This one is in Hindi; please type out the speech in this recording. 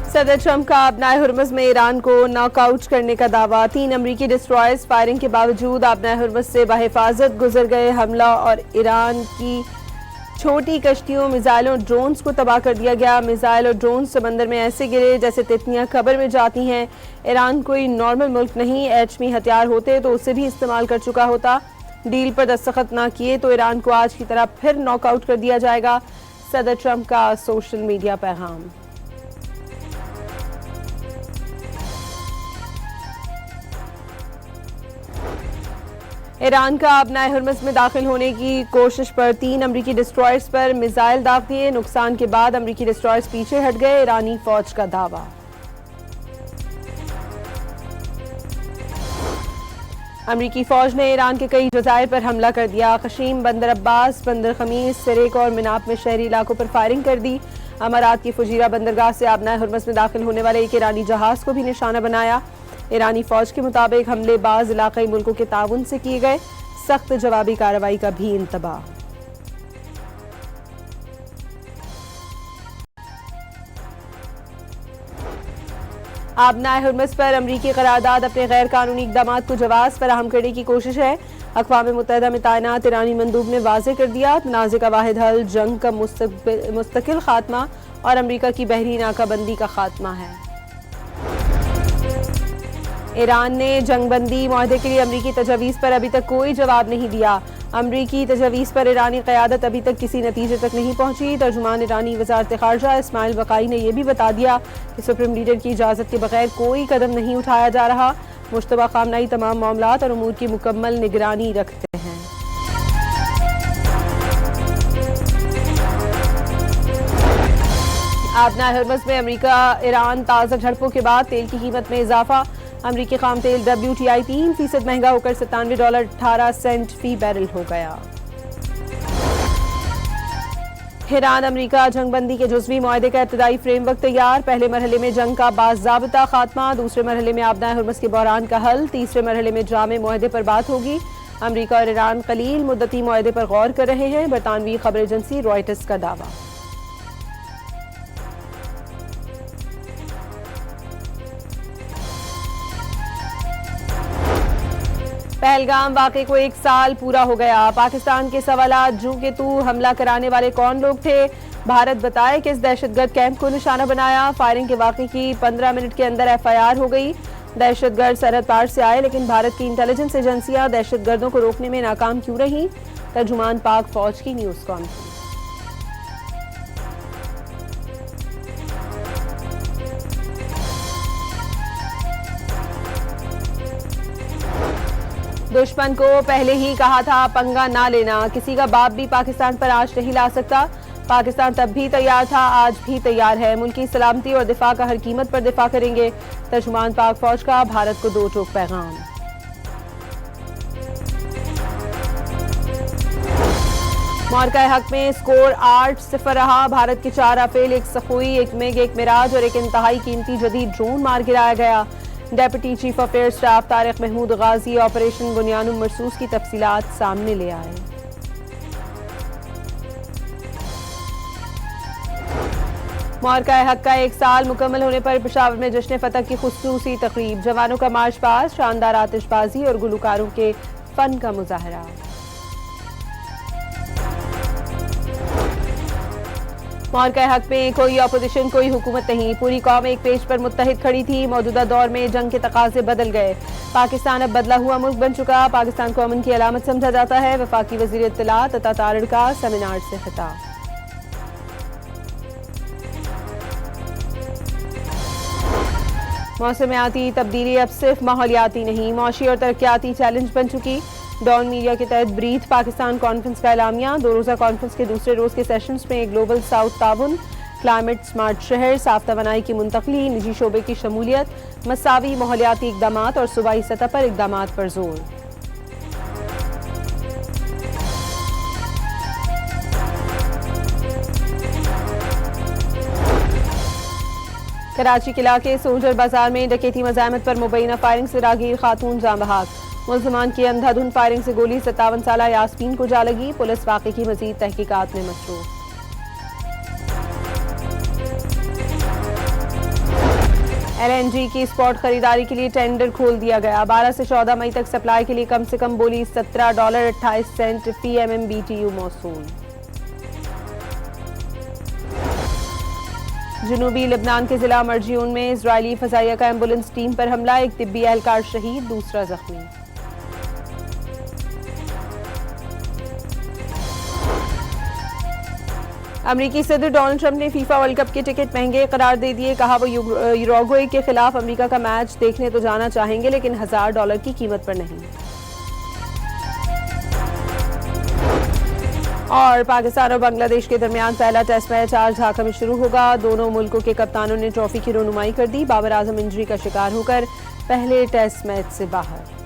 सदर ट्रंप का आबनाए हुर्मुज़ में ईरान को नॉकआउट करने का दावा। 3 अमरीकी डिस्ट्रॉयर्स फायरिंग के बावजूद आबनाए हुर्मुज़ से बहिफाजत गुजर गए। हमला और ईरान की छोटी कश्तियों, मिसाइलों और ड्रोन्स को तबाह कर दिया गया। मिसाइल और ड्रोन समंदर में ऐसे गिरे जैसे तितलियां कब्र में जाती हैं। ईरान कोई नॉर्मल मुल्क नहीं, एटमी हथियार होते तो उसे भी इस्तेमाल कर चुका होता। डील पर दस्तखत ना किए तो ईरान को आज की तरह फिर नॉकआउट कर दिया जाएगा। सदर ट्रंप का सोशल मीडिया पैगाम। ईरान का आबनाए हुर्मुज़ में दाखिल होने की कोशिश पर 3 अमरीकी डिस्ट्रॉयर्स पर मिसाइल दाग दिए। नुकसान के बाद अमरीकी डिस्ट्रॉयर्स पीछे हट गए, ईरानी फौज का दावा। अमरीकी फौज ने ईरान के कई जज़ायर पर हमला कर दिया। कशीम, बंदर अब्बास, बंदर खमीस, सिरेक और मिनाप में शहरी इलाकों पर फायरिंग कर दी। अमारात की फुजीरा बंदरगाह से आबनाए हुर्मुज़ में दाखिल होने वाले एक ईरानी जहाज को भी निशाना बनाया। ईरानी फौज के मुताबिक हमले बाज इलाक़ाई मुल्कों के ताउन से किए गए। सख्त जवाबी कार्रवाई का भी इंतबाह। आबनाए हुर्मुज़ पर अमरीकी करारदाद अपने गैर कानूनी इक़दामात को जवाब फराहम करने की कोशिश है। अक़वाम मुत्तहिदा में तैनात ईरानी मंदूब ने वाज़ेह कर दिया, तनाज़े का वाहिद हल जंग का मुस्तकिल खात्मा और अमरीका की बहरी नाकाबंदी का खात्मा है। ईरान ने जंगबंदी मुआहदे के लिए अमरीकी तजवीज़ पर अभी तक कोई जवाब नहीं दिया। अमरीकी तजवीज़ पर ईरानी क़यादत अभी तक किसी नतीजे तक नहीं पहुंची। तर्जुमान ईरानी वज़ारत ख़ारजा इस्माइल बक़ाई ने यह भी बता दिया कि सुप्रीम लीडर की इजाज़त के बगैर कोई कदम नहीं उठाया जा रहा। मुश्तबा ख़ामनाई तमाम मामलात और उमूर की मुकम्मल निगरानी रखते हैं। आबनाए हुर्मुज़ में अमरीका ईरान ताज़ा झड़पों के बाद तेल की कीमत में इजाफा। अमरीकी खाम तेल WTI 3% महंगा होकर $97.18 फी बैरल हो गया। ईरान अमरीका जंगबंदी के जुज़वी मुआहदे का इब्तदाई फ्रेमवर्क तैयार। पहले मरहले में जंग का बाज़ाब्ता खात्मा, दूसरे मरहले में आबनाए हुर्मुज़ के बहरान का हल, तीसरे मरहले में जामे मुआहदे पर बात होगी। अमरीका और ईरान कलील मुद्दती मुआहदे पर गौर कर रहे हैं। बरतानवी खबर एजेंसी रॉयटर्स का दावा। पहलगाम वाक़े को 1 साल पूरा हो गया। पाकिस्तान के सवालात जू के तू हमला कराने वाले कौन लोग थे? भारत बताए कि इस दहशतगर्द कैंप को निशाना बनाया। फायरिंग के वाक़े की 15 मिनट के अंदर FIR हो गई। दहशतगर्द सरहद पार से आए, लेकिन भारत की इंटेलिजेंस एजेंसियां दहशतगर्दों को रोकने में नाकाम क्यों रहीं? तर्जुमान पाक फौज की न्यूज़ कॉन्फ्रेंस। दुश्मन को पहले ही कहा था पंगा ना लेना, किसी का बाप भी पाकिस्तान पर आंच नहीं ला सकता। पाकिस्तान तब भी तैयार था, आज भी तैयार है। मुल्क की सलामती और दिफा का हर कीमत पर दिफा करेंगे। तर्जुमान पाक फौज का भारत को 2 टोक पैगाम। मौरका हक में स्कोर 8-0 रहा। भारत के 4 राफेल, 1 सखोई, 1 मिग, 1 मिराज और 1 इंतहाई कीमती जदीद ड्रोन मार गिराया गया। Deputy chief of air staff Tariq Mahmood Ghazi operation Bunyanul Marsoos की तफसीलात सामने ले आए। मौरका हक का 1 साल मुकम्मल होने पर पेशावर में जश्न फतह की खुसूसी तकरीब। जवानों का मार्च पास, शानदार आतिशबाजी और गुलकारों के फन का मुजाहरा। मौरका हक में कोई अपोजिशन, कोई हुकूमत नहीं, पूरी कौम एक पेज पर मुत्तहिद खड़ी थी। मौजूदा दौर में जंग के तकाजे बदल गए। पाकिस्तान अब बदला हुआ मुल्क बन चुका। पाकिस्तान को अमन की अलामत समझा जाता है। वफाकी वज़ीर इत्तलात अता तारड़ का सेमिनार से खिताब। मौसमियाती तब्दीली अब सिर्फ माहौलियाती नहीं, मौशी और तरक्याती चैलेंज बन चुकी। डॉन मीडिया के तहत ब्रीथ पाकिस्तान कॉन्फ्रेंस का एलामिया। 2 रोज़ा कॉन्फ्रेंस के दूसरे रोज़ के सेशंस में ग्लोबल साउथ ताउन, क्लाइमेट स्मार्ट शहर, साफ तवानाई की मुंतकली, निजी शोबे की शमूलियत, मसावी माहौलियाती इक़दामात और सूबाई सतह पर इक़दामात पर जोर। कराची के इलाके सोल्जर बाजार में डकैती मज़ाहमत पर मुबैना फायरिंग से रागीर खातून जाँ बहाक। मुल्ज़िमान की अंधाधुंध फायरिंग से गोली 57 साला यास्मीन को जा लगी। पुलिस वाक़े की मज़ीद तहकीकात में मसरूफ़। LNG की स्पॉट खरीदारी के लिए टेंडर खोल दिया गया। 12 से 14 मई तक सप्लाई के लिए कम से कम बोली $17.28 फी MMBTU मौसूल। जनूबी लेबनान के जिला मर्जियून में इजरायली फजाइया का एम्बुलेंस टीम पर हमला, एक तिब्बी एहलकार शहीद, दूसरा जख्मी। अमेरिकी सदर डोनाल्ड ट्रंप ने फीफा वर्ल्ड कप के टिकट महंगे करार दे दिए। कहा वो यूरुग्वे के खिलाफ अमेरिका का मैच देखने तो जाना चाहेंगे, लेकिन $1000 की कीमत पर नहीं। और पाकिस्तान और बांग्लादेश के दरमियान पहला टेस्ट मैच आज ढाका में शुरू होगा। दोनों मुल्कों के कप्तानों ने ट्रॉफी की रोनुमाई कर दी। बाबर आजम इंजरी का शिकार होकर पहले टेस्ट मैच से बाहर।